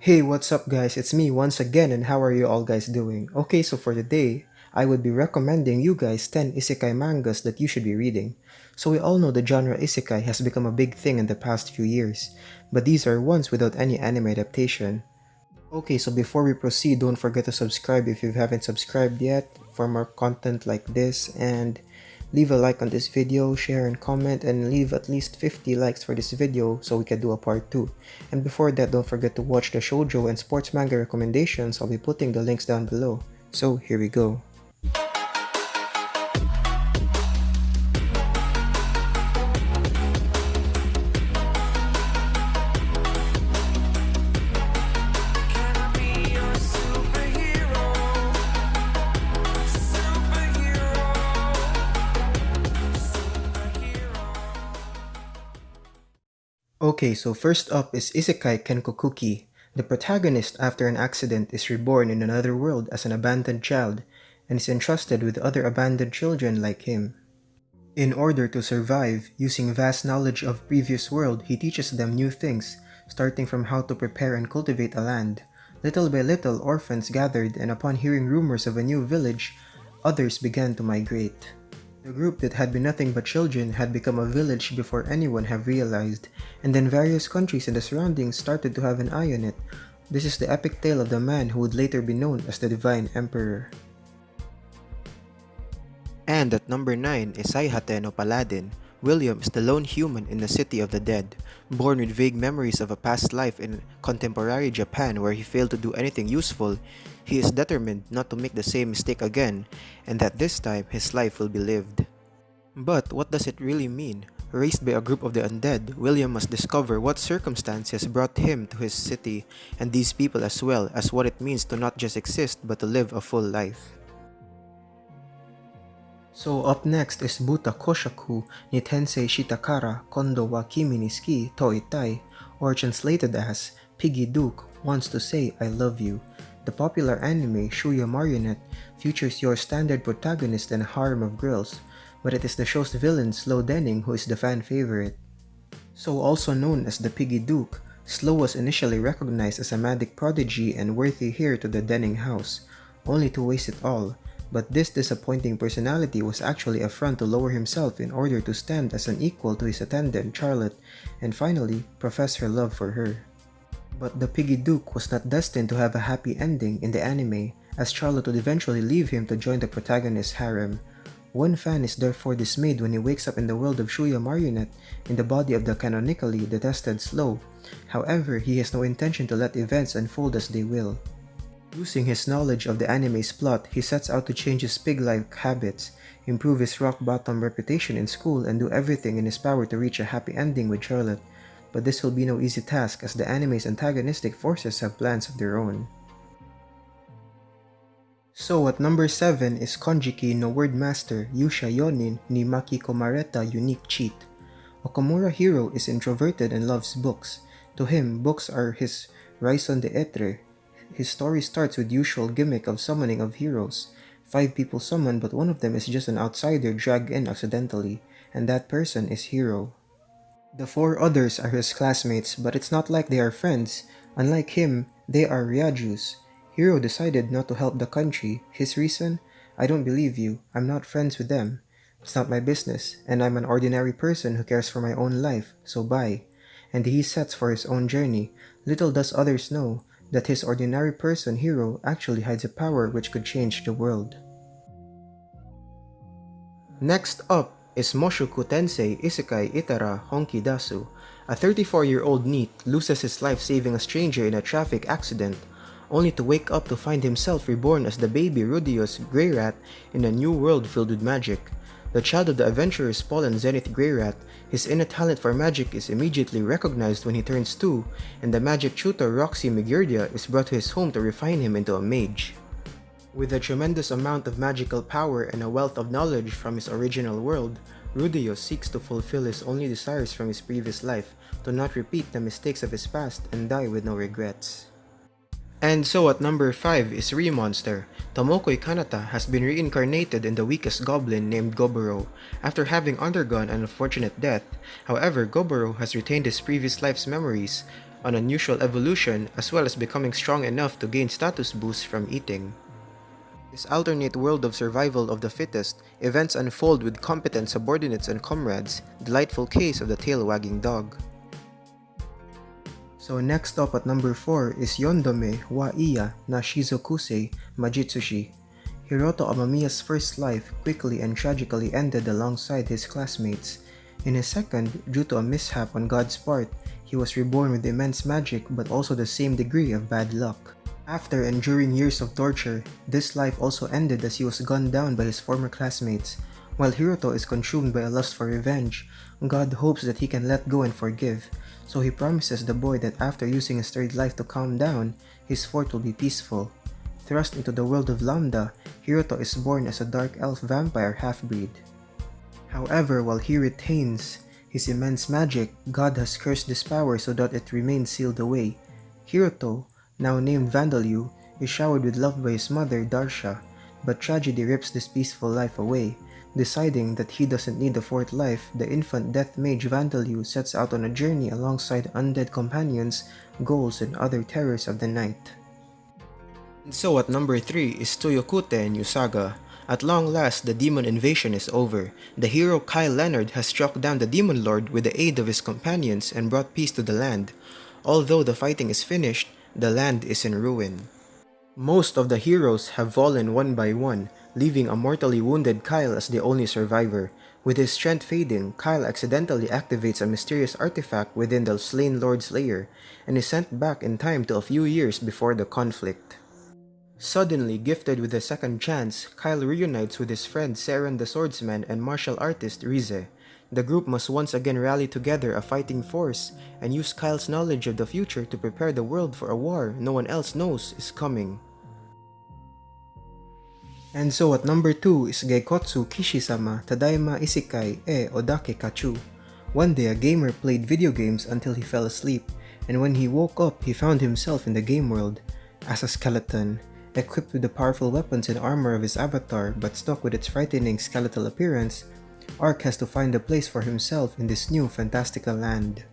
Hey, what's up guys? It's me once again and how are you all guys doing? Okay, so for today, I would be recommending you guys 10 isekai mangas that you should be reading. So we all know the genre isekai has become a big thing in the past few years, but these are ones without any anime adaptation. Okay, so before we proceed, don't forget to subscribe if you haven't subscribed yet for more content like this, and leave a like on this video, share and comment, and leave at least 50 likes for this video so we can do a part 2. And before that, don't forget to watch the shoujo and sports manga recommendations. I'll be putting the links down below. So here we go. Okay, so first up is Isekai Kenkokku. The protagonist, after an accident, is reborn in another world as an abandoned child and is entrusted with other abandoned children like him. In order to survive, using vast knowledge of previous world, he teaches them new things, starting from how to prepare and cultivate a land. Little by little, orphans gathered, and upon hearing rumors of a new village, others began to migrate. The group that had been nothing but children had become a village before anyone had realized, and then various countries in the surroundings started to have an eye on it. This is the epic tale of the man who would later be known as the Divine Emperor. And at number 9 is Saihideno Paladin. William is the lone human in the city of the dead. Born with vague memories of a past life in contemporary Japan where he failed to do anything useful, he is determined not to make the same mistake again, and that this time his life will be lived. But what does it really mean? Raised by a group of the undead, William must discover what circumstances brought him to his city, and these people as well as what it means to not just exist but to live a full life. So up next is Buta Koshaku ni Tensei Shitakara Kondo wa Kimi ni Ski to Itai, or translated as Piggy Duke wants to say I love you. The popular anime Shuya Marionette features your standard protagonist and a harem of girls, but it is the show's villain Slow Denning who is the fan favorite. So also known as the Piggy Duke, Slow was initially recognized as a magic prodigy and worthy heir to the Denning house, only to waste it all. But this disappointing personality was actually a front to lower himself in order to stand as an equal to his attendant Charlotte, and finally profess her love for her. But the Piggy Duke was not destined to have a happy ending in the anime, as Charlotte would eventually leave him to join the protagonist's harem. One fan is therefore dismayed when he wakes up in the world of Shuya Marionette in the body of the canonically detested Slow. However, he has no intention to let events unfold as they will. Using his knowledge of the anime's plot, he sets out to change his pig-like habits, improve his rock-bottom reputation in school, and do everything in his power to reach a happy ending with Charlotte. But this will be no easy task as the anime's antagonistic forces have plans of their own. So at number 7 is Kanjiki no Word Master Yusha Yonin ni Maki Komareta Unique Cheat. Okamura hero is introverted and loves books. To him, books are his raison d'etre. His story starts with usual gimmick of summoning of heroes. 5 people summon, but one of them is just an outsider dragged in accidentally, and that person is Hero. The 4 others are his classmates, but it's not like they are friends. Unlike him, they are Ryajus. Hero decided not to help the country. His reason? I don't believe you. I'm not friends with them. It's not my business, and I'm an ordinary person who cares for my own life, so bye. And he sets for his own journey. Little does others know that his ordinary person Hero actually hides a power which could change the world. Next up is Moshokutense Isekai Itara Honki Dasu. A 34-year-old NEET loses his life saving a stranger in a traffic accident, only to wake up to find himself reborn as the baby Rudius Grey Rat in a new world filled with magic. The child of the adventurous Fallen Zenith Grey Rat, his innate talent for magic is immediately recognized when he turns 2, and the magic tutor Roxy Migirdia is brought to his home to refine him into a mage. With a tremendous amount of magical power and a wealth of knowledge from his original world, Rudius seeks to fulfill his only desires from his previous life, to not repeat the mistakes of his past and die with no regrets. And so at number 5 is Remonster. Tomokoi Kanata has been reincarnated in the weakest goblin named Goboro, after having undergone an unfortunate death. However, Goboro has retained his previous life's memories, an unusual evolution, as well as becoming strong enough to gain status boosts from eating. This alternate world of survival of the fittest, events unfold with competent subordinates and comrades, delightful case of the tail-wagging dog. So next up at number 4 is Yondome wa iya na Shizokusei Majitsushi. Hiroto Amamiya's first life quickly and tragically ended alongside his classmates. In his second, due to a mishap on God's part, he was reborn with immense magic but also the same degree of bad luck. After enduring years of torture, this life also ended as he was gunned down by his former classmates. While Hiroto is consumed by a lust for revenge, God hopes that he can let go and forgive, so he promises the boy that after using his third life to calm down, his fourth will be peaceful. Thrust into the world of Lambda, Hiroto is born as a dark elf vampire half-breed. However, while he retains his immense magic, God has cursed this power so that it remains sealed away. Hiroto, now named Vandalyu, is showered with love by his mother Darsha, but tragedy rips this peaceful life away. Deciding that he doesn't need a fourth life, the infant death mage Vandalyu sets out on a journey alongside undead companions, ghouls, and other terrors of the night. And so at number 3 is Toyokuta and Usaga. At long last, the demon invasion is over. The hero Kyle Leonard has struck down the demon lord with the aid of his companions and brought peace to the land. Although the fighting is finished, the land is in ruin. Most of the heroes have fallen one by one, leaving a mortally wounded Kyle as the only survivor. With his strength fading, Kyle accidentally activates a mysterious artifact within the slain lord's lair, and is sent back in time to a few years before the conflict. Suddenly gifted with a second chance, Kyle reunites with his friend Seren the swordsman and martial artist Rize. The group must once again rally together a fighting force and use Kyle's knowledge of the future to prepare the world for a war no one else knows is coming. And so at number 2 is Gaekotsu Kishizama Tadaima Isekai e Odake Kachu. One day a gamer played video games until he fell asleep, and when he woke up he found himself in the game world as a skeleton, equipped with the powerful weapons and armor of his avatar but stuck with its frightening skeletal appearance. Ark has to find a place for himself in this new fantastical land.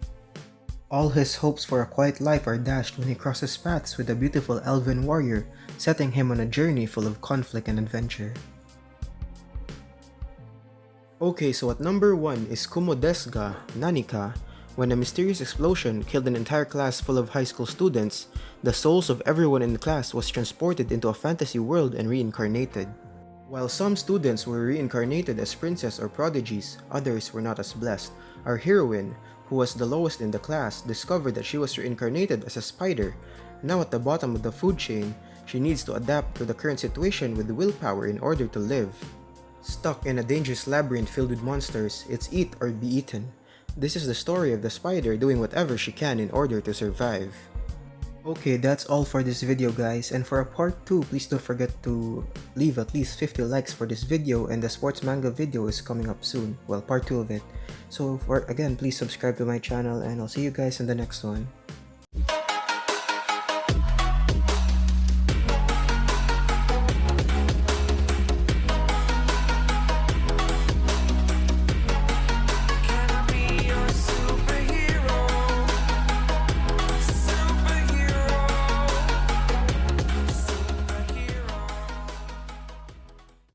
All his hopes for a quiet life are dashed when he crosses paths with a beautiful elven warrior, setting him on a journey full of conflict and adventure. Okay, so at number 1 is Kumodesga Nika. When a mysterious explosion killed an entire class full of high school students, the souls of everyone in the class was transported into a fantasy world and reincarnated. While some students were reincarnated as princess or prodigies, others were not as blessed. Our heroine, who was the lowest in the class, discovered that she was reincarnated as a spider. Now at the bottom of the food chain, she needs to adapt to the current situation with willpower in order to live. Stuck in a dangerous labyrinth filled with monsters, it's eat or be eaten. This is the story of the spider doing whatever she can in order to survive. Okay, that's all for this video guys, and for a part 2, please don't forget to leave at least 50 likes for this video, and the sports manga video is coming up soon, well part 2 of it. So again, please subscribe to my channel and I'll see you guys in the next one.